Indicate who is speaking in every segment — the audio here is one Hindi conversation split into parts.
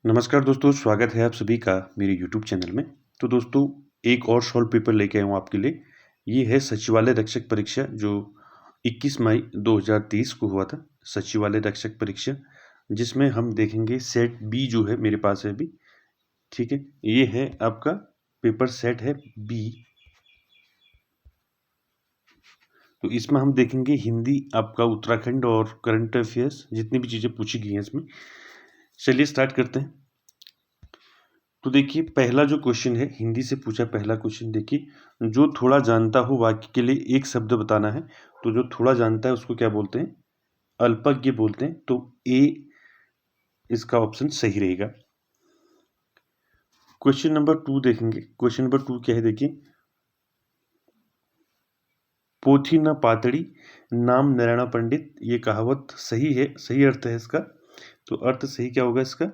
Speaker 1: नमस्कार दोस्तों, स्वागत है आप सभी का मेरे यूट्यूब चैनल में। तो दोस्तों, एक और सॉल्व पेपर लेके आया हूँ आपके लिए। ये है सचिवालय रक्षक परीक्षा जो 21 मई 2023 को हुआ था, सचिवालय रक्षक परीक्षा, जिसमें हम देखेंगे सेट बी जो है मेरे पास है अभी। ठीक है, ये है आपका पेपर सेट है बी। तो इसमें हम देखेंगे हिंदी आपका उत्तराखंड और करंट अफेयर्स जितनी भी चीज़ें पूछी गई हैं इसमें। चलिए स्टार्ट करते हैं। तो देखिए, पहला जो क्वेश्चन है हिंदी से पूछा पहला क्वेश्चन देखिए, जो थोड़ा जानता हो वाक्य के लिए एक शब्द बताना है। तो जो थोड़ा जानता है उसको क्या बोलते हैं? अल्पज्ञ बोलते हैं। तो ए इसका ऑप्शन सही रहेगा। क्वेश्चन नंबर 2 देखेंगे। क्वेश्चन नंबर 2 क्या है देखिए, पोथी न पातड़ी नाम नारायण पंडित, ये कहावत सही है, सही अर्थ है इसका। तो अर्थ सही क्या होगा इसका?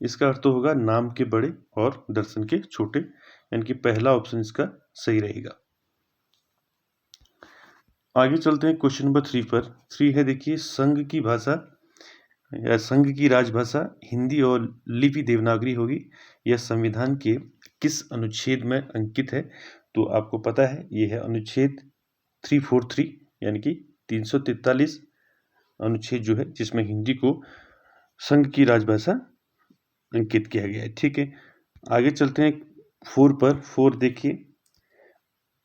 Speaker 1: इसका अर्थ होगा नाम के बड़े और दर्शन के छोटे, यानी कि पहला ऑप्शन इसका सही रहेगा। आगे चलते हैं क्वेश्चन नंबर 3 पर। 3 है देखिए, संघ की भाषा या संघ की राजभाषा हिंदी और लिपि देवनागरी होगी। यह संविधान के किस अनुच्छेद में अंकित है? तो आपको पता है ये है अनुच्छेद 343, यानी कि 343 अनुच्छेद जो है, जिसमें हिंदी को संघ की राजभाषा अंकित किया गया है। ठीक है, आगे चलते हैं 4 पर। 4 देखिए,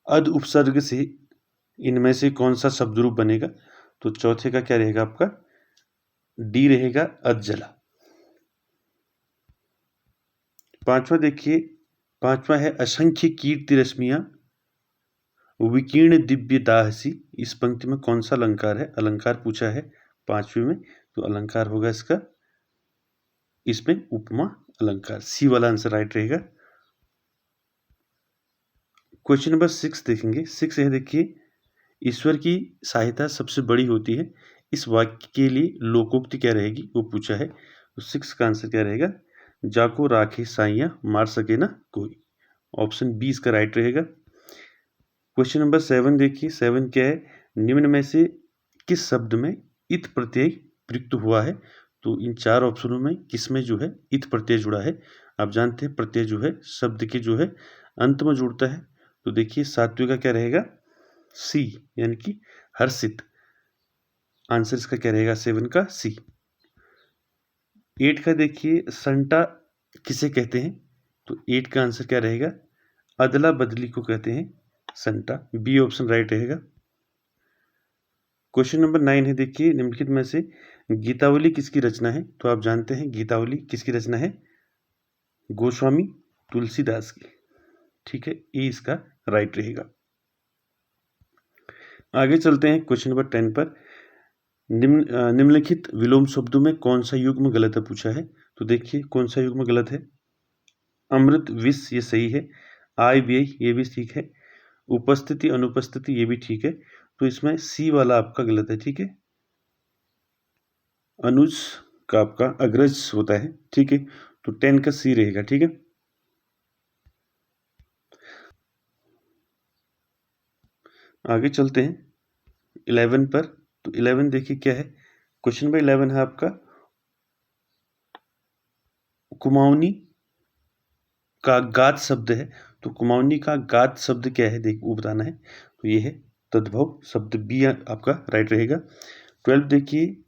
Speaker 1: अद उपसर्ग से इनमें से कौन सा शब्द रूप बनेगा? तो चौथे का क्या रहेगा आपका? डी रहेगा, अधजला। पांचवा देखिए, पांचवा है असंख्य कीर्ति रश्मियां विकीर्ण दिव्य दाहसी। इस पंक्ति में कौन सा अलंकार है? अलंकार पूछा है पांचवे में, तो अलंकार होगा इसका इसमें उपमा अलंकार। सी वाला आंसर राइट रहेगा। क्वेश्चन नंबर 6 देखेंगे। 6 है देखिए, ईश्वर की सहायता सबसे बड़ी होती है, इस वाक्य के लिए लोकोक्ति क्या रहेगी? वो पूछा है। तो 6 का आंसर क्या रहेगा? जाको राखे साइया मार सके ना कोई। ऑप्शन बी इसका राइट रहेगा। क्वेश्चन नंबर 7 देखिए। 7 क्या है? निम्न में से किस शब्द में इत प्रत्यय प्रयुक्त हुआ है? तो इन चार ऑप्शनों में किस में जो है इत प्रत्यय जुड़ा है? आप जानते हैं प्रत्यय जो है शब्द के जो है अंत में जुड़ता है। तो देखिए, सात्विक का क्या रहेगा? सी, यानी कि हर्षित। आंसर इसका क्या रहेगा? 7 का सी। 8 का देखिए, संटा किसे कहते हैं? तो 8 का आंसर क्या रहेगा? अदला बदली को कहते हैं संटा। बी ऑप्शन राइट रहेगा। क्वेश्चन नंबर 9 है देखिए, निम्नलिखित में से गीतावली किसकी रचना है? तो आप जानते हैं गीतावली किसकी रचना है? गोस्वामी तुलसीदास की। ठीक है, ए इसका राइट रहेगा। आगे चलते हैं क्वेश्चन नंबर 10 पर। निम्नलिखित विलोम शब्दों में कौन सा युग्म गलत है पूछा है? तो देखिए कौन सा युग्म गलत है। अमृत विष ये सही है। आय व्यय ये भी ठीक है। उपस्थिति अनुपस्थिति ये भी ठीक है। तो इसमें सी वाला आपका गलत है। ठीक है, अनुज का आपका अग्रज होता है। ठीक है, तो 10 का सी रहेगा। ठीक है, आगे चलते हैं 11 पर। तो 11 देखिए क्या है। क्वेश्चन नंबर 11 है आपका, कुमाऊनी का गात शब्द है। तो कुमाऊनी का गात शब्द क्या है देख वो बताना है। तो ये है तद्भव शब्द। बी आपका राइट रहेगा। 12 देखिए,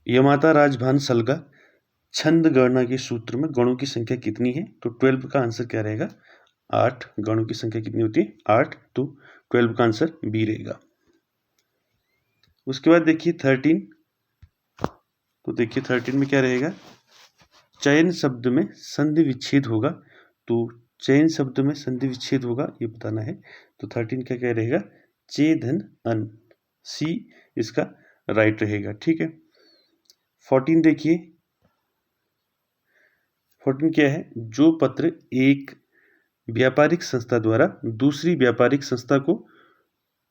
Speaker 1: यमाता राजभान सलगा छंद गणना के सूत्र में गणों की संख्या कितनी है? तो 12 का आंसर क्या रहेगा? 8। गणों की संख्या कितनी होती है? 8। तो 12 का आंसर बी रहेगा। उसके बाद देखिए 13। तो देखिए 13 में क्या रहेगा? चयन शब्द में संधि विच्छेद होगा। तो चयन शब्द में संधि विच्छेद होगा ये बताना है। तो 13 का क्या रहेगा? चेधन अन। सी इसका राइट रहेगा। ठीक है, 14 देखिए। 14 क्या है? जो पत्र एक व्यापारिक संस्था द्वारा दूसरी व्यापारिक संस्था को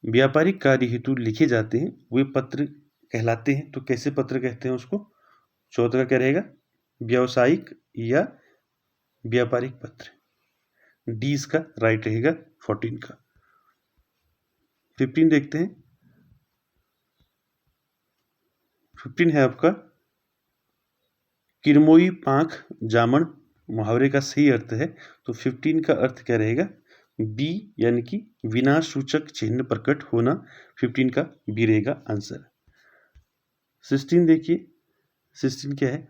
Speaker 1: व्यापारिक कार्य हेतु लिखे जाते हैं वे पत्र कहलाते हैं। तो कैसे पत्र कहते हैं उसको? 14 का क्या रहेगा? व्यावसायिक या व्यापारिक पत्र। डी इसका राइट रहेगा 14 का। 15 देखते हैं। 15 है आपका, किरमोई पांख जामन मुहावरे का सही अर्थ है, तो 15 का अर्थ क्या रहेगा? बी, यानी कि विनाश सूचक चिन्ह प्रकट होना 15 का बी रहेगा आंसर। 16 देखिए, 16 क्या है?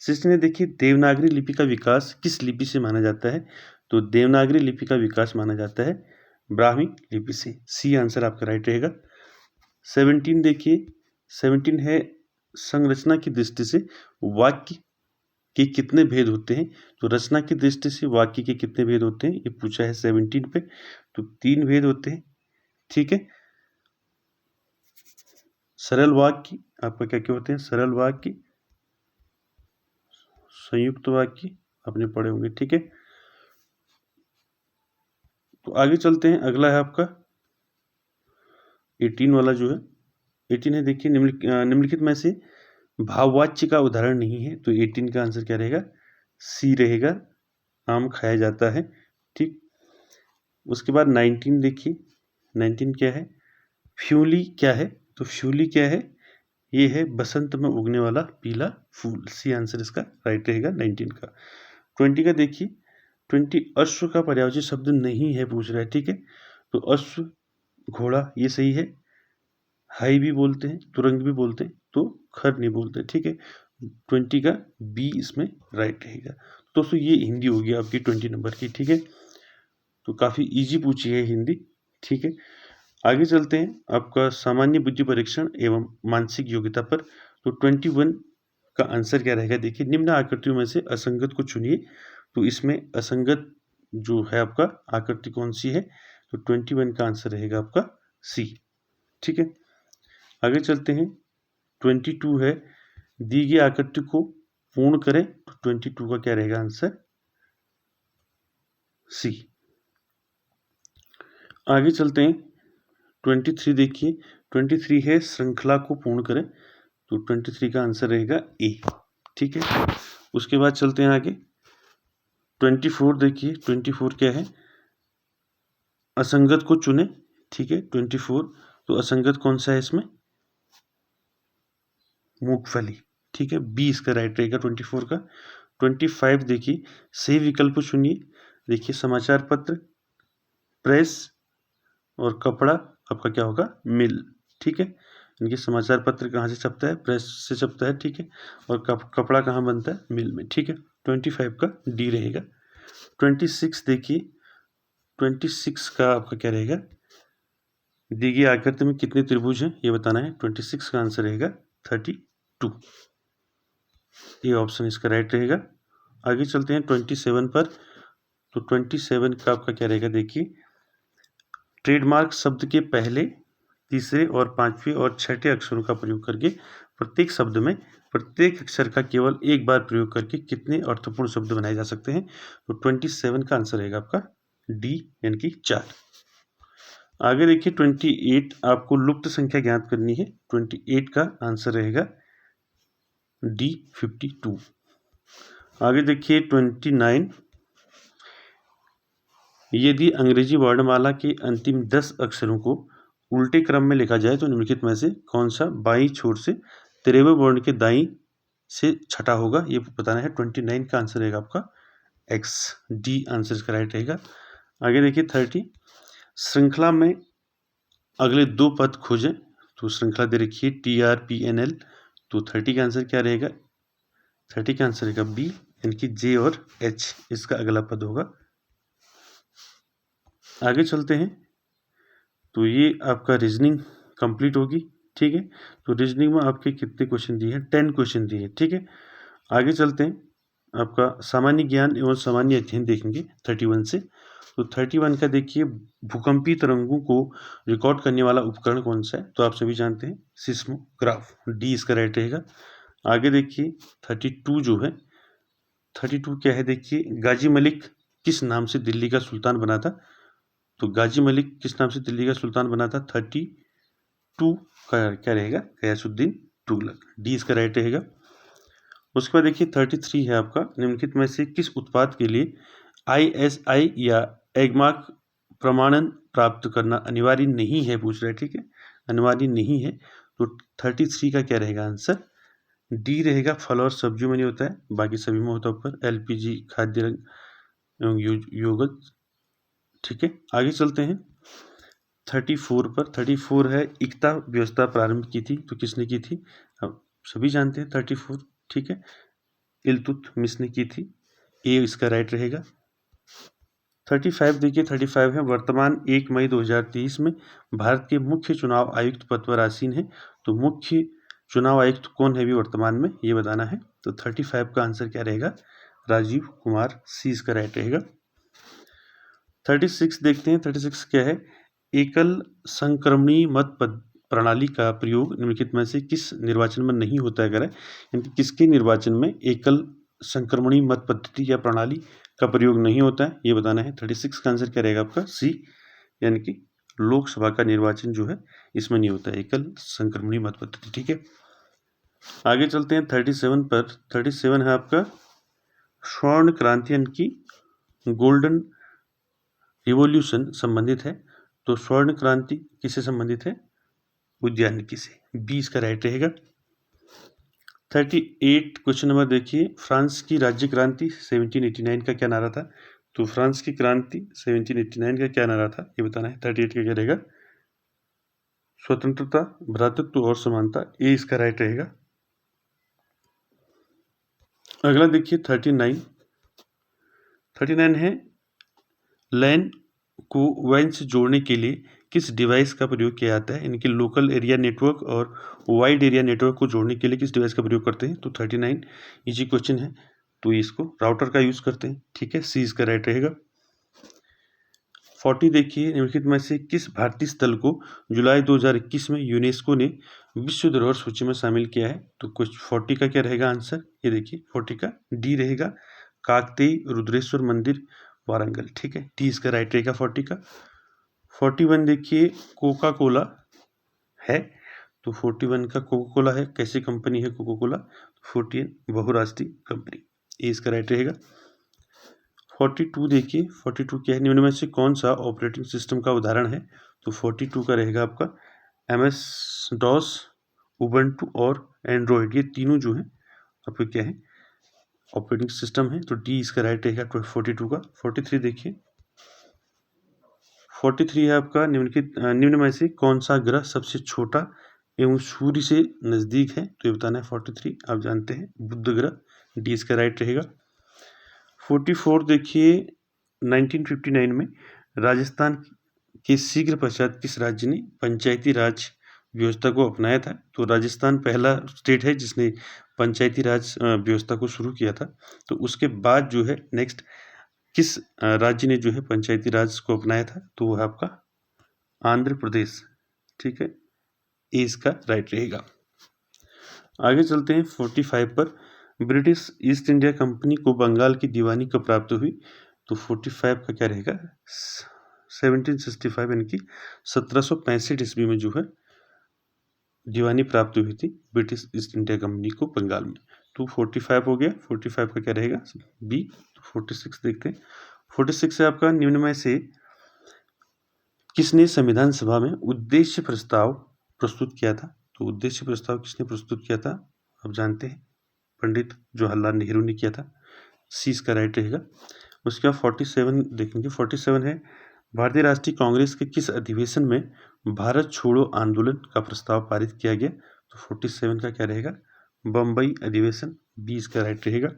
Speaker 1: 16 में देखिए, देवनागरी लिपि का विकास किस लिपि से माना जाता है? तो देवनागरी लिपि का विकास माना जाता है ब्राह्मी लिपि से। सी आंसर आपका राइट रहेगा। 17 देखिए, 17 है संरचना की दृष्टि से वाक्य के कितने भेद होते हैं? तो रचना की दृष्टि से वाक्य के कितने भेद होते हैं, ये पूछा है 17 पे। तो 3 भेद होते हैं, ठीक है। सरल वाक्य आपका क्या क्या होते हैं? सरल वाक्य, संयुक्त वाक्य आपने पढ़े होंगे, ठीक है। तो आगे चलते हैं, अगला है आपका 18 वाला जो है, 18 है देखिए, निम्नलिखित में से भाववाच्य का उदाहरण नहीं है, तो 18 का आंसर क्या रहेगा? सी रहेगा, आम खाया जाता है, ठीक। उसके बाद 19 देखिए, 19 क्या है? फ्यूली क्या है? तो फ्यूली क्या है? ये है बसंत में उगने वाला पीला फूल। सी आंसर इसका राइट रहेगा 19 का। 20 का देखिए, 20 अश्व का पर्यायवाची शब्द नहीं है पूछ रहा है, ठीक है। तो अश्व, घोड़ा ये सही है। हाई भी बोलते हैं, तुरंग भी बोलते हैं, तो खर नहीं बोलते, ठीक है। 20 का बी इसमें राइट रहेगा। दोस्तों ये हिंदी होगी आपकी 20 नंबर की, ठीक है। तो काफ़ी इजी पूछी है हिंदी, ठीक है। आगे चलते हैं, आपका सामान्य बुद्धि परीक्षण एवं मानसिक योग्यता पर। तो 21 का आंसर क्या रहेगा? देखिए, निम्न आकृतियों में से असंगत को चुनिए। तो इसमें असंगत जो है आपका आकृति कौन सी है? तो 21 का आंसर रहेगा आपका सी, ठीक है। आगे चलते हैं, 22 है, दी गई आकृति को पूर्ण करें। तो 22 का क्या रहेगा आंसर? सी। आगे चलते हैं, 23 देखिए, 23 है श्रृंखला को पूर्ण करें। तो 23 का आंसर रहेगा ए, ठीक है। उसके बाद चलते हैं आगे, 24 देखिए, 24 क्या है? असंगत को चुने, ठीक है। 24, तो असंगत कौन सा है इसमें? मूंगफली, ठीक है। बी इसका राइट रहेगा 24 का। 25 देखिए, सही विकल्प चुनिए। देखिए, समाचार पत्र, प्रेस और कपड़ा आपका क्या होगा? मिल, ठीक है। इनके समाचार पत्र कहाँ से छपता है? प्रेस से छपता है, ठीक है। और कपड़ा कहाँ बनता है? मिल में, ठीक है। 25 का डी रहेगा। 26 देखिए, 26 का आपका क्या रहेगा? दी गई आकृति में कितने त्रिभुज हैं ये बताना है। 26 का आंसर रहेगा 32, ये ऑप्शन इसका राइट रहेगा। आगे चलते हैं 27 पर। तो 27 का आपका क्या रहेगा? देखिए, ट्रेडमार्क शब्द के पहले, तीसरे और पांचवें और छठे अक्षरों का प्रयोग करके प्रत्येक शब्द में प्रत्येक अक्षर का केवल एक बार प्रयोग करके कितने अर्थपूर्ण शब्द बनाए जा सकते हैं? तो 27 का आंसर रहेगा आपका डी, यानी कि 4। आगे देखिए, 28 आपको लुप्त संख्या ज्ञात करनी है। 28 का आंसर रहेगा डी, 52। आगे देखिए 29, यदि अंग्रेजी वर्णमाला के अंतिम 10 अक्षरों को उल्टे क्रम में लिखा जाए तो निम्नलिखित में से कौन सा बाईं छोर से 13वें वर्ण के दाईं से छठा होगा, ये बताना है। 29 का आंसर रहेगा आपका एक्स, डी आंसर इसका राइट रहेगा। आगे देखिए 30, श्रृंखला में अगले दो पद खोजें। तो श्रृंखला दे रखी है TRPNL, तो 30 का आंसर क्या रहेगा? 30 का आंसर रहेगा बी, यानी कि जे और एच इसका अगला पद होगा। आगे चलते हैं, तो ये आपका रीजनिंग कंप्लीट होगी, ठीक है। तो रीजनिंग में आपके कितने क्वेश्चन दिए हैं? 10 क्वेश्चन दिए हैं, ठीक है। आगे चलते हैं, आपका सामान्य ज्ञान एवं सामान्य अध्ययन देखेंगे 31 से। तो 31 का देखिए, भूकंपीय तरंगों को रिकॉर्ड करने वाला उपकरण कौन सा है? तो आप सभी जानते हैं, सिस्मोग्राफ, डी इसका राइट रहेगा। आगे देखिए 32 जो है, 32 क्या है? देखिए, गाजी मलिक किस नाम से दिल्ली का सुल्तान बना था? तो गाजी मलिक किस नाम से दिल्ली का सुल्तान बना था? 32 का क्या रहेगा? गयासुद्दीन तुगलक, डी इसका राइट रहेगा। उसके बाद देखिए 33 है आपका, निम्नलिखित में से किस उत्पाद के लिए ISI या एगमार्क प्रमाणन प्राप्त करना अनिवार्य नहीं है पूछ रहा है, ठीक है। अनिवार्य नहीं है, तो 33 का क्या रहेगा आंसर? डी रहेगा फल और सब्जियों में नहीं होता है, बाकी सभी में होता है ऊपर। एलपीजी खाद्य एवं योगत। ठीक है, आगे चलते हैं 34 पर। 34 है एकता व्यवस्था प्रारंभ की थी, तो किसने की थी? अब सभी जानते हैं 34। ठीक है, इल्तुतमिश ने की थी। ए इसका राइट रहेगा। 35 देखिए, 35 है वर्तमान 1 मई 2023 में भारत के मुख्य चुनाव आयुक्त पद पर आसीन है। तो मुख्य चुनाव आयुक्त कौन है अभी वर्तमान में, ये बताना है। तो 35 का आंसर क्या रहेगा? राजीव कुमार, सी इसका राइट रहेगा। 36 देखते हैं। 36 क्या है? एकल संक्रमणीय मत प्रणाली का प्रयोग निम्नलिखित में से किस निर्वाचन में नहीं होता है? यानी किसके निर्वाचन में एकल संक्रमणीय मत पद्धति या प्रणाली का प्रयोग नहीं होता है, ये बताना है। 36 का आंसर क्या रहेगा आपका? सी, यानी कि लोकसभा का निर्वाचन जो है इसमें नहीं होता है एकल संक्रमणीय मत पद्धति। ठीक है, आगे चलते हैं 37 पर। 37 है आपका स्वर्ण क्रांति, यानी कि गोल्डन रिवॉल्यूशन संबंधित है। तो स्वर्ण क्रांति किससे संबंधित है? उद्यानिकी से, 20 का राइट रहेगा। 38 क्वेश्चन नंबर देखिए, फ्रांस की राज्य क्रांति 1789 का क्या नारा था? तो फ्रांस की क्रांति 1789 का क्या नारा था, ये बताना है। 38 का क्या रहेगा? स्वतंत्रता, भ्रातृत्व और समानता, ए इसका राइट रहेगा। अगला देखिए 39। 39 है लैन को वैन से जोड़ने के लिए किस डिवाइस का प्रयोग किया जाता है? यानी कि लोकल एरिया नेटवर्क और वाइड एरिया नेटवर्क को जोड़ने के लिए किस डिवाइस का प्रयोग करते हैं? तो 39 इजी क्वेश्चन है, तो इसको राउटर का यूज करते हैं। ठीक है, सी इसका राइट रहेगा। 40 देखिए, निम्नलिखित में से किस भारतीय स्थल को जुलाई 2021 में यूनेस्को ने विश्व धरोहर सूची में शामिल किया है? तो कुछ 40 का क्या रहेगा आंसर? ये देखिए 40 का डी रहेगा, काकतीय रुद्रेश्वर मंदिर वारंगल। ठीक है, डी इसका राइट रहेगा 40 का। 41 देखिए, कोका कोला है, तो 41 का कोका कोला है, कैसी कंपनी है कोका कोला? 14 बहुराष्ट्रीय कंपनी, ए इसका राइट रहेगा। 42 देखिए, 42 क्या है? निम्न में से कौन सा ऑपरेटिंग सिस्टम का उदाहरण है? तो 42 का रहेगा आपका MS DOS, उबंटू और एंड्रॉयड, ये तीनों जो है आपके क्या है? ऑपरेटिंग सिस्टम है, तो डी इसका राइट रहेगा 42 का। 43 देखिए, 43 है आपका निम्न में से कौन सा ग्रह सबसे छोटा एवं सूर्य से नजदीक है? तो ये बताना है 43, आप जानते हैं बुध ग्रह, डी इसका राइट रहेगा। 44 देखिए, 1959 में राजस्थान के शीघ्र पश्चात किस राज्य ने पंचायती राज व्यवस्था को अपनाया था? तो राजस्थान पहला स्टेट है जिसने पंचायती राज व्यवस्था को शुरू किया था। तो उसके बाद जो है नेक्स्ट किस राज्य ने जो है पंचायती राज को अपनाया था? तो वो है आपका आंध्र प्रदेश। ठीक है, ए इसका राइट रहेगा। आगे चलते हैं 45 पर। ब्रिटिश ईस्ट इंडिया कंपनी को बंगाल की दीवानी कब प्राप्त हुई? तो 45 का क्या रहेगा? 1765, यानी कि 1765 ईस्वी में जो है दीवानी प्राप्त हुई थी ब्रिटिश ईस्ट इंडिया कंपनी को बंगाल में। तो 45 हो गया। 45 का क्या रहेगा? बी। 46 देखते हैं। 46 है आपका निम्न में से किसने संविधान सभा में उद्देश्य प्रस्ताव प्रस्तुत किया था? तो उद्देश्य प्रस्ताव किसने प्रस्तुत किया था? आप जानते हैं पंडित जवाहरलाल नेहरू ने किया था, सी इसका राइट रहेगा। उसके बाद 47 देखेंगे। 47 है भारतीय राष्ट्रीय कांग्रेस के किस अधिवेशन में भारत छोड़ो आंदोलन का प्रस्ताव पारित किया गया? तो 47 का क्या रहेगा? बम्बई अधिवेशन, बी इसका राइट रहेगा।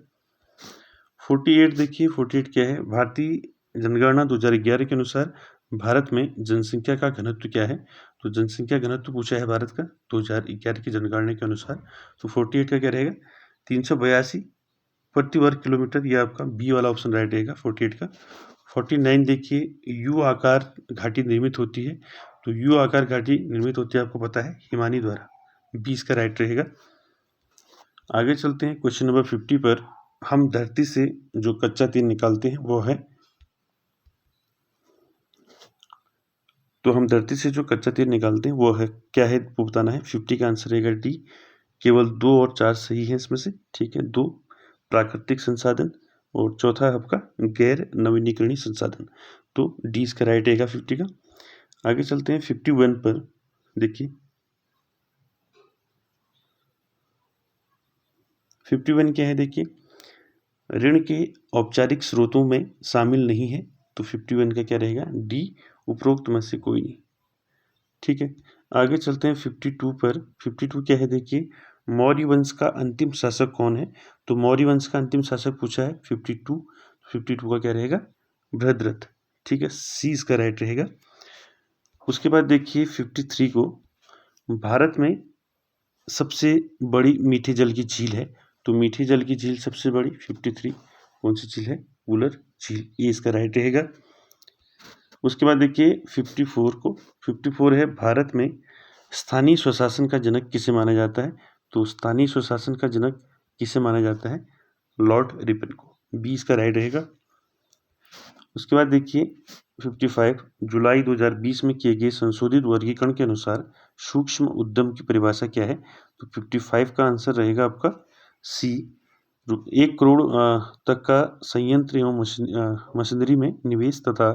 Speaker 1: 48 देखिए, 48 क्या है? भारतीय जनगणना 2011 के अनुसार भारत में जनसंख्या का घनत्व क्या है? तो जनसंख्या घनत्व पूछा है भारत का 2011 की जनगणना के अनुसार। तो 48 का क्या रहेगा? 382 प्रति वर्ग किलोमीटर, ये आपका बी वाला ऑप्शन राइट रहेगा 48 का। 49 देखिए, यू आकार घाटी निर्मित होती है, तो यू आकार घाटी निर्मित होती है आपको पता है हिमानी द्वारा, बी इसका राइट रहेगा। आगे चलते हैं क्वेश्चन नंबर 50 पर। हम धरती से जो कच्चा तेल निकालते हैं वो है, तो हम धरती से जो कच्चा तेल निकालते हैं वो है क्या है, वो बताना है। 50 का आंसर रहेगा डी। केवल 2 और 4 सही है इसमें से। ठीक है, 2 प्राकृतिक संसाधन और चौथा है आपका गैर नवीनीकरणीय संसाधन, तो डी इसका राइट रहेगा 50 का। आगे चलते हैं 51 पर। देखिए 51 क्या है देखिए, ऋण के औपचारिक स्रोतों में शामिल नहीं है, तो 51 का क्या रहेगा, डी, उपरोक्त में से कोई नहीं। ठीक है, आगे चलते हैं 52 पर। 52 क्या है देखिए, मौर्य वंश का अंतिम शासक कौन है, तो मौर्य वंश का अंतिम शासक पूछा है 52 का क्या रहेगा, भद्रथ। ठीक है, सी इसका राइट रहेगा। उसके बाद देखिए 53 को, भारत में सबसे बड़ी मीठे जल की झील है, तो मीठे जल की झील सबसे बड़ी 53 कौन सी झील है, वुलर झील, ये इसका राइट रहेगा। उसके बाद देखिए 54 को, 54 है, भारत में स्थानीय स्वशासन का जनक किसे माना जाता है, तो स्थानीय स्वशासन का जनक किसे माना जाता है, लॉर्ड रिपन को, बी इसका राइट रहेगा। उसके बाद देखिए 55, जुलाई 2020 में किए गए संशोधित वर्गीकरण के अनुसार सूक्ष्म उद्यम की परिभाषा क्या है, तो 55 का आंसर रहेगा आपका सी, 1 करोड़ तक का संयंत्र एवं मशीनरी में निवेश तथा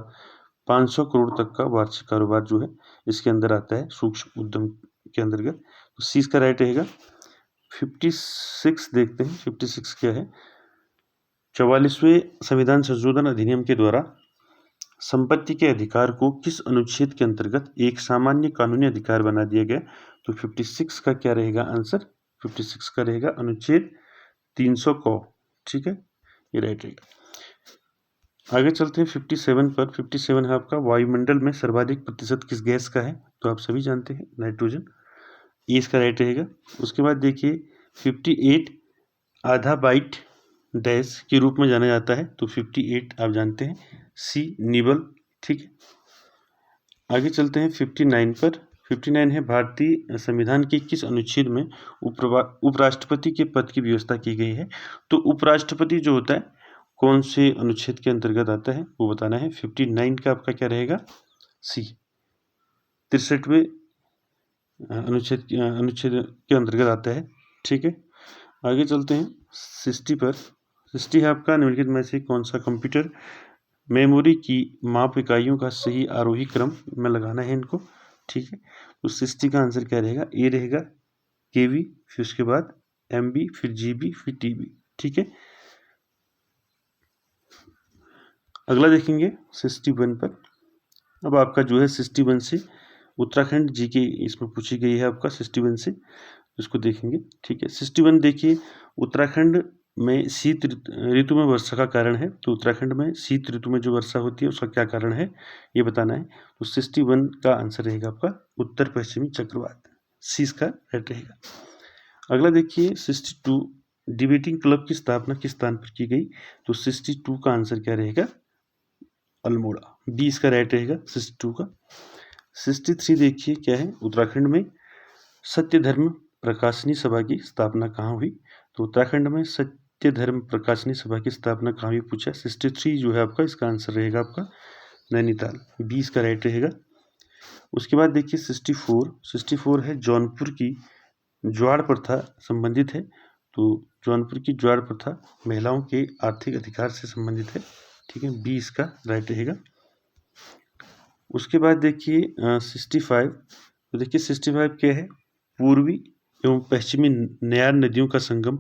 Speaker 1: 500 करोड़ तक का वार्षिक कारोबार जो है इसके अंदर आता है, सूक्ष्म उद्यम के अंतर्गत, तो सी इसका राइट रहेगा। 56 देखते हैं, 56 क्या है, 44वें संविधान संशोधन अधिनियम के द्वारा संपत्ति के अधिकार को किस अनुच्छेद के अंतर्गत एक सामान्य कानूनी अधिकार बना दिया गया, तो 56 का क्या रहेगा आंसर, 56 का रहेगा अनुच्छेद 300 को। ठीक है, ये राइट रहेगा। आगे चलते हैं 57 पर। 57 है आपका, वायुमंडल में सर्वाधिक प्रतिशत किस गैस का है, तो आप सभी जानते हैं नाइट्रोजन, ये इसका राइट रहेगा। उसके बाद देखिए 58 आधा बाइट डैश के रूप में जाना जाता है, तो 58 आप जानते हैं सी, निबल। ठीक है, आगे चलते हैं 59 पर। 59 है, भारतीय संविधान के किस अनुच्छेद में उपराष्ट्रपति के पद की व्यवस्था की गई है, तो उपराष्ट्रपति जो होता है कौन से अनुच्छेद के अंतर्गत आता है वो बताना है। 59 का आपका क्या रहेगा, सी, 63वें अनुच्छेद के अंतर्गत आता है। ठीक है, आगे चलते हैं 60 पर। 60 है आपका, निम्नलिखित में से कौन सा कंप्यूटर मेमोरी की माप इकाइयों का सही आरोही क्रम में लगाना है इनको। ठीक है, तो 60 का आंसर क्या रहेगा, ए रहेगा, केवी, फिर उसके बाद एमबी, फिर जीबी, फिर टीबी। ठीक है, अगला देखेंगे 61 पर। अब आपका जो है 61 से उत्तराखंड जी के इसमें पूछी गई है आपका 61 से, इसको देखेंगे। ठीक है, 61 देखिए, उत्तराखंड में शीत ऋतु में वर्षा का कारण है, तो उत्तराखंड में शीत ऋतु में जो वर्षा होती है उसका क्या कारण है ये बताना है, तो 61 का आंसर रहेगा आपका उत्तर पश्चिमी चक्रवात, सी इसका राइट रहेगा। अगला देखिए 62, डिबेटिंग क्लब की स्थापना किस स्थान पर की गई, तो 62 का आंसर क्या रहेगा, अल्मोड़ा, बी इसका राइट रहेगा 62 का। 63 देखिए क्या है, उत्तराखंड में सत्य धर्म प्रकाशनी सभा की स्थापना कहाँ हुई, तो उत्तराखंड में सत्य धर्म प्रकाशनी सभा की स्थापना कहाँ हुई पूछा। 63 जो है आपका, इसका आंसर रहेगा आपका नैनीताल, बी इसका राइट रहेगा। उसके बाद देखिए 64 है, जौनपुर की ज्वार प्रथा संबंधित है, तो जौनपुर की ज्वार प्रथा महिलाओं के आर्थिक अधिकार से संबंधित है। ठीक है, बी इसका राइट रहेगा। उसके बाद देखिए 65, तो देखिए 65 क्या है, पूर्वी एवं पश्चिमी नयार नदियों का संगम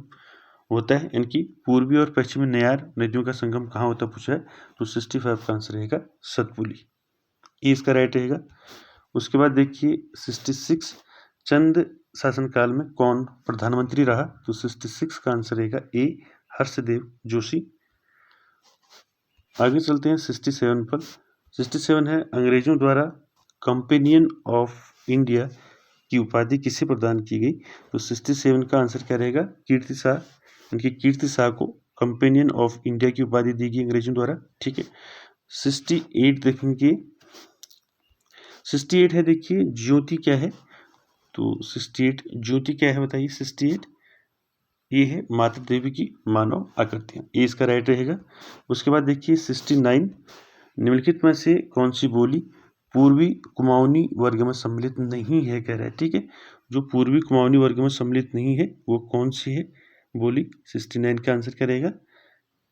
Speaker 1: होता है, इनकी पूर्वी और पश्चिमी नयार नदियों का संगम कहाँ होता है पूछा है, तो 65 का आंसर रहेगा सतपुली, ये इसका राइट रहेगा। उसके बाद देखिए 66, चंद शासनकाल में कौन प्रधानमंत्री रहा, तो 66 का आंसर रहेगा ए, हर्षदेव जोशी। आगे चलते हैं 67 पर। 67 है, अंग्रेजों द्वारा कंपेनियन ऑफ इंडिया की उपाधि किसे प्रदान की गई, तो 67 का आंसर क्या रहेगा, कीर्ति शाह, इनकी कीर्ति शाह को कंपेनियन ऑफ इंडिया की उपाधि दी गई अंग्रेजों द्वारा। ठीक है, 68 देखेंगे, 68 है देखिए, ज्योति क्या है, तो 68 ज्योति क्या है बताइए। 68 ये है मातृ देवी की मानव आकृतियाँ, ये इसका राइट रहेगा। उसके बाद देखिए 69, निम्नलिखित में से कौन सी बोली पूर्वी कुमाऊनी वर्ग में सम्मिलित नहीं है, कह रहा है। ठीक है, जो पूर्वी कुमाऊनी वर्ग में सम्मिलित नहीं है वो कौन सी है बोली, 69 का आंसर क्या रहेगा,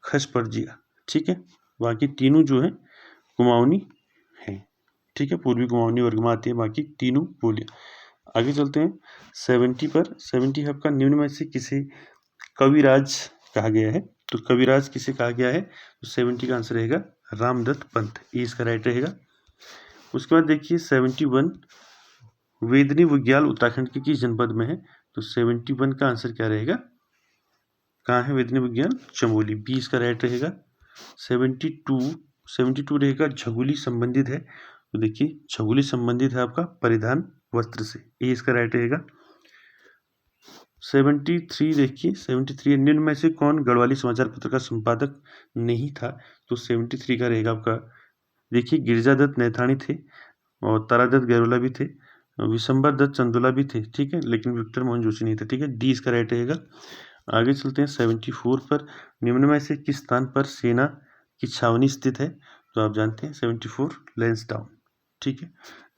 Speaker 1: खसपड़जिया। ठीक है, बाकी तीनों जो है कुमाऊनी हैं। ठीक है, पूर्वी कुमाऊनी वर्ग में आती है बाकी तीनों बोलियाँ। आगे चलते हैं 70 पर। 70 आपका, निम्न में से किसे कविराज कहा गया है। तो कविराज किसे कहा गया है? तो 70 का आंसर रहेगा रामदत्त पंत, ये इसका राइट रहेगा। उसके बाद देखिए 71 वेदनी बुग्याल उत्तराखंड के किस जनपद में है? तो 71 का आंसर क्या रहेगा? कहाँ है वेदनी बुग्याल? चमोली, बी इसका राइट रहेगा। 72 रहेगा झगुली संबंधित है, तो देखिए झगुली संबंधित है आपका परिधान वस्त्र से, ये इसका राइट रहेगा। 73 देखिए 73 निम्न में से कौन गढ़वाली समाचार पत्र का संपादक नहीं था? तो 73 का रहेगा आपका, देखिए गिरिजादत्त नैथानी थे और तारादत्त गैरोला भी थे, विशंबर दत्त चंदोला भी थे, ठीक है, लेकिन विक्टर मोहन जोशी नहीं थे, ठीक है, डी इसका राइट रहेगा। आगे चलते हैं 74 पर, निम्न में से किस स्थान पर सेना की छावनी स्थित है? तो आप जानते हैं 74 लैंसडाउन, ठीक है,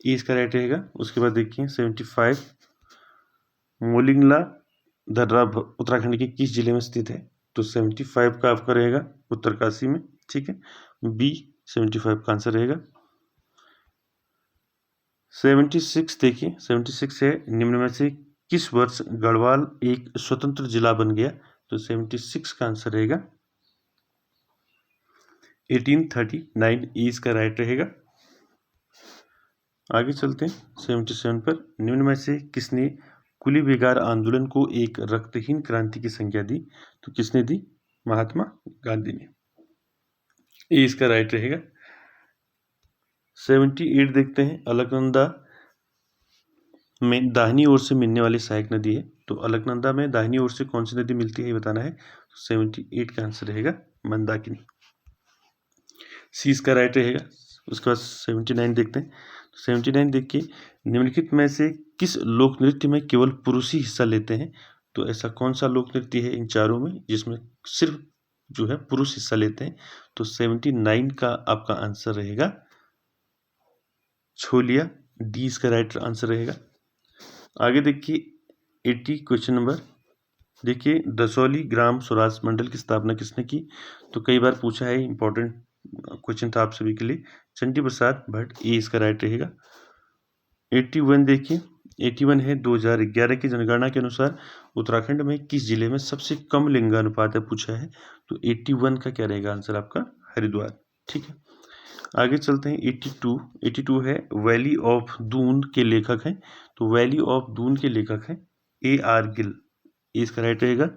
Speaker 1: ये इसका राइट रहेगा। उसके बाद देखिए 75 मोलिंगला दर्रा उत्तराखंड के किस जिले में स्थित है? तो 75 का आपका रहेगा उत्तरकाशी में, ठीक है, बी 75 का आंसर रहेगा। 76 देखिए 76 है, निम्न में से किस वर्ष गढ़वाल एक स्वतंत्र जिला बन गया? तो 76 का आंसर रहेगा 1839, ई इसका राइट रहेगा। आगे चलते हैं 77 पर, निम्न में से किसने कुली बेगार आंदोलन को एक रक्तहीन क्रांति की संज्ञा दी? तो किसने दी? महात्मा गांधी ने, ये इसका राइट रहेगा। 78 देखते हैं, अलकनंदा में दाहिनी ओर से मिलने वाली सहायक नदी है, तो अलकनंदा में दाहिनी ओर से कौन सी नदी मिलती है ये बताना है। 78 का आंसर रहेगा मंदाकिनी, सी इसका राइट रहेगा। उसके बाद 79 देखते हैं, 79 देखिए निम्नलिखित में से किस लोक नृत्य में केवल पुरुष ही हिस्सा लेते हैं? तो ऐसा कौन सा लोक नृत्य है इन चारों में जिसमें सिर्फ जो है पुरुष हिस्सा लेते हैं? तो 79 का आपका आंसर रहेगा छोलिया, डी इसका राइट आंसर रहेगा। आगे देखिए 80 क्वेश्चन नंबर, देखिए दसौली ग्राम स्वराज मंडल की स्थापना किसने की? तो कई बार पूछा है, इंपॉर्टेंट क्वेश्चन था आप सभी के लिए, चंडी प्रसाद भट्ट, ये इसका राइट रहेगा। 81 देखिए 81 है 2011 की जनगणना के अनुसार उत्तराखंड में किस जिले में सबसे कम लिंगानुपात है पूछा है? तो 81 का क्या रहेगा आंसर आपका? हरिद्वार, ठीक है। आगे चलते हैं 82 है वैली ऑफ दून के लेखक हैं, तो वैली ऑफ दून के लेखक हैं AR गिल, ये इसका राइट रहेगा।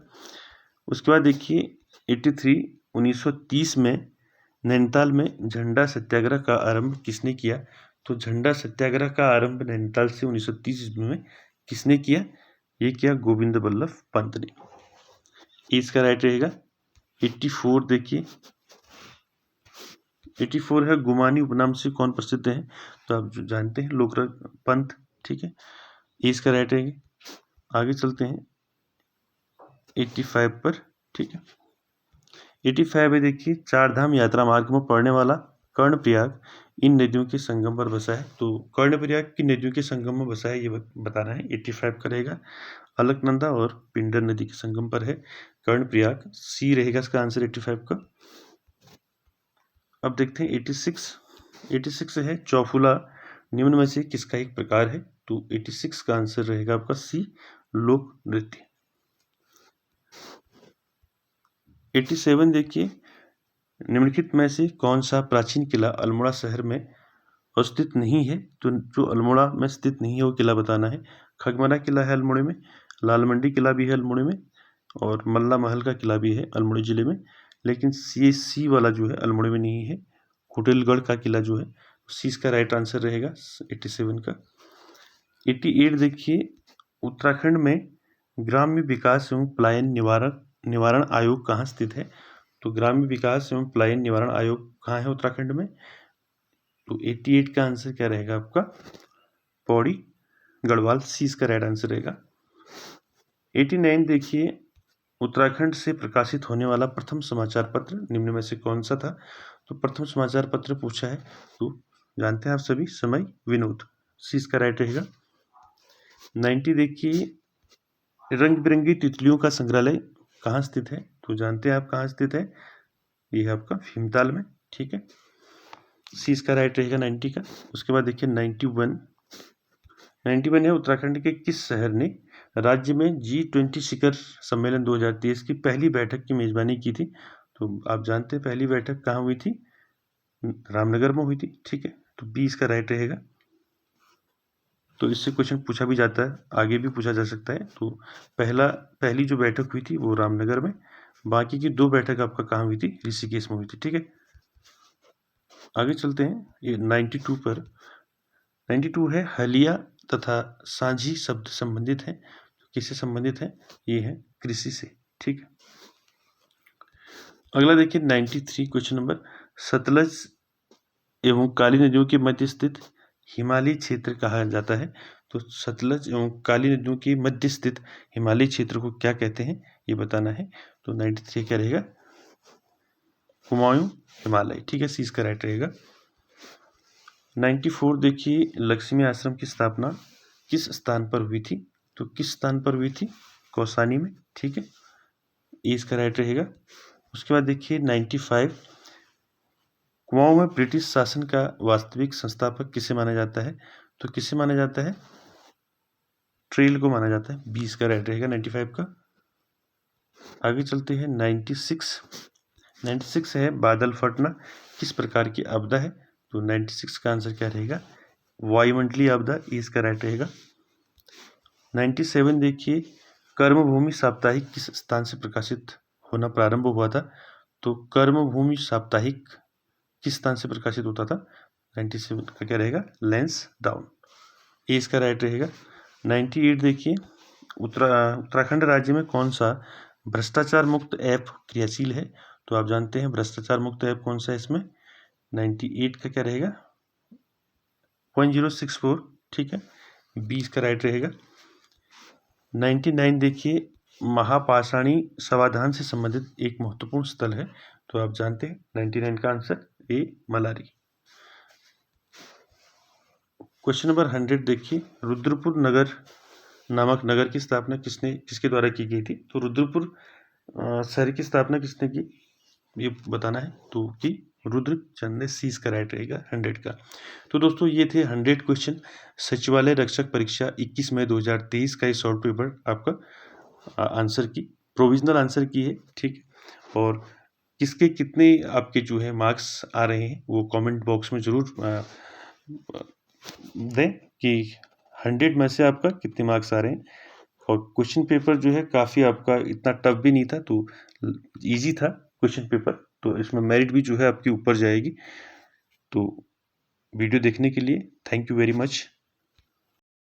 Speaker 1: उसके बाद देखिए 83 1930 में नैनीताल में झंडा सत्याग्रह का आरंभ किसने किया? तो झंडा सत्याग्रह का आरंभ नैनीताल से 1930 ईस्वी में किसने किया? ये किया गोविंद बल्लभ पंत ने, इसका राइट रहेगा। 84 देखिए 84 है गुमानी उपनाम से कौन प्रसिद्ध है? तो आप जो जानते हैं लोकरत्न पंत, ठीक है, ये इसका राइट रहेगा। आगे चलते हैं 85 पर, ठीक है, 85 है देखिए चार धाम यात्रा मार्ग में पड़ने वाला कर्णप्रयाग इन नदियों के संगम पर बसा है, तो कर्णप्रयाग की नदियों के संगम में बसा है ये बताना है, 85 का रहेगा। अलकनंदा और पिंडर नदी के संगम पर है कर्णप्रयाग, सी रहेगा इसका आंसर 85 का। अब देखते हैं 86 है चौफुला निम्न में से किसका एक प्रकार है? तो 86 का आंसर रहेगा आपका सी लोक नृत्य। 87 देखिए निम्नलिखित में से कौन सा प्राचीन किला अल्मोड़ा शहर में स्थित नहीं है? तो जो अल्मोड़ा में स्थित नहीं है वो किला बताना है। खगमरा किला है अल्मोड़े में, लाल मंडी किला भी है अल्मोड़े में, और मल्ला महल का किला भी है अल्मोड़ा जिले में, लेकिन सी वाला जो है अल्मोड़े में नहीं है। कुटिलगढ़ का किला जो है, सी इसका राइट आंसर रहेगा 87 का। 88 देखिए उत्तराखंड में ग्राम्य विकास एवं पलायन निवारण आयोग कहाँ स्थित है? तो ग्राम्य विकास एवं पलायन निवारण आयोग कहाँ है उत्तराखंड में? तो 88 का आंसर क्या रहेगा आपका? पौड़ी गढ़वाल, सी इसका राइट आंसर रहेगा। 89 देखिए उत्तराखंड से प्रकाशित होने वाला प्रथम समाचार पत्र निम्न में से कौन सा था? तो प्रथम समाचार पत्र पूछा है, तो जानते हैं आप सभी समय विनोद, सी इसका राइट रहेगा। 90 देखिए रंग बिरंगी तितलियों का संग्रहालय कहाँ स्थित है? तो जानते हैं आप कहाँ स्थित है, ये है आपका भीमताल में, ठीक है, सी इसका राइट रहेगा 90 का। उसके बाद देखिए 91 है उत्तराखंड के किस शहर ने राज्य में G20 शिखर सम्मेलन 2023 की पहली बैठक की मेजबानी की थी। तो आप जानते हैं पहली बैठक कहाँ हुई थी? रामनगर में हुई थी। ठीक है, तो बी इसका राइट रहेगा। तो इससे क्वेश्चन पूछा भी जाता है, आगे भी पूछा जा सकता है। तो पहली जो बैठक हुई थी वो रामनगर में, बाकी की 2 बैठक आपका कहाँ हुई थी? ऋषिकेश में हुई थी। ठीक है, आगे चलते हैं। ये 92 पर 92 है, हलिया तथा साझी शब्द संबंधित हैं। किससे संबंधित है? ये है कृषि से। ठीक है, अगला देखिए 93 क्वेश्चन नंबर, सतलज एवं काली नदियों के मध्य स्थित हिमालयी क्षेत्र कहा जाता है। तो सतलज एवं काली नदियों के मध्य स्थित हिमालयी क्षेत्र को क्या कहते हैं, ये बताना है। तो 93 क्या रहेगा? कुमायूं हिमालय। ठीक है, सी इसका राइट रहेगा। 94 देखिए, लक्ष्मी आश्रम की स्थापना किस स्थान पर हुई थी? तो किस स्थान पर हुई थी? कौसानी में। ठीक है, ये इसका राइट रहेगा। उसके बाद देखिए 95, कुमाऊं में ब्रिटिश शासन का वास्तविक संस्थापक किसे माना जाता है? तो किसे माना जाता है? ट्रेल को माना जाता है। 20 का राइट रहेगा 95 का। आगे चलते हैं 96 है, बादल फटना किस प्रकार की आपदा है? तो 96 का आंसर क्या रहेगा? वायुमंडलीय आपदा, इसका राइट रहेगा। 97 देखिए, कर्मभूमि साप्ताहिक किस स्थान से प्रकाशित होना प्रारंभ हुआ था? तो कर्मभूमि साप्ताहिक किस स्थान से प्रकाशित होता था? 97 का क्या रहेगा? लैंसडाउन, ये इसका राइट रहेगा। 98 देखिए, उत्तराखंड राज्य में कौन सा भ्रष्टाचार मुक्त ऐप क्रियाशील है? तो आप जानते हैं भ्रष्टाचार मुक्त ऐप कौन सा है इसमें? 98 का क्या रहेगा? 1064। ठीक है, 20 का राइट रहेगा। 99 देखिए, महापाषाणी समाधान से संबंधित एक महत्वपूर्ण स्थल है। तो आप जानते हैं 99 का answer A Malari. Question number 100 देखिए, रुद्रपुर नगर नामक नगर की स्थापना किसके द्वारा की गई थी? तो रुद्रपुर शहर की स्थापना किसने की, ये बताना है। तो कि रुद्रचंद ने, सी इसका राइट रहेगा 100 का। तो दोस्तों ये थे 100 क्वेश्चन सचिवालय रक्षक परीक्षा 21 मई 2023 का ये शॉर्ट पेपर आपका आंसर की प्रोविजनल आंसर की है। ठीक, और किसके कितने आपके जो है मार्क्स आ रहे हैं वो कमेंट बॉक्स में जरूर दें कि 100 में से आपका कितने मार्क्स आ रहे हैं। और क्वेश्चन पेपर जो है काफ़ी आपका इतना टफ भी नहीं था, तो इजी था क्वेश्चन पेपर। तो इसमें मेरिट भी जो है आपकी ऊपर जाएगी। तो वीडियो देखने के लिए थैंक यू वेरी मच।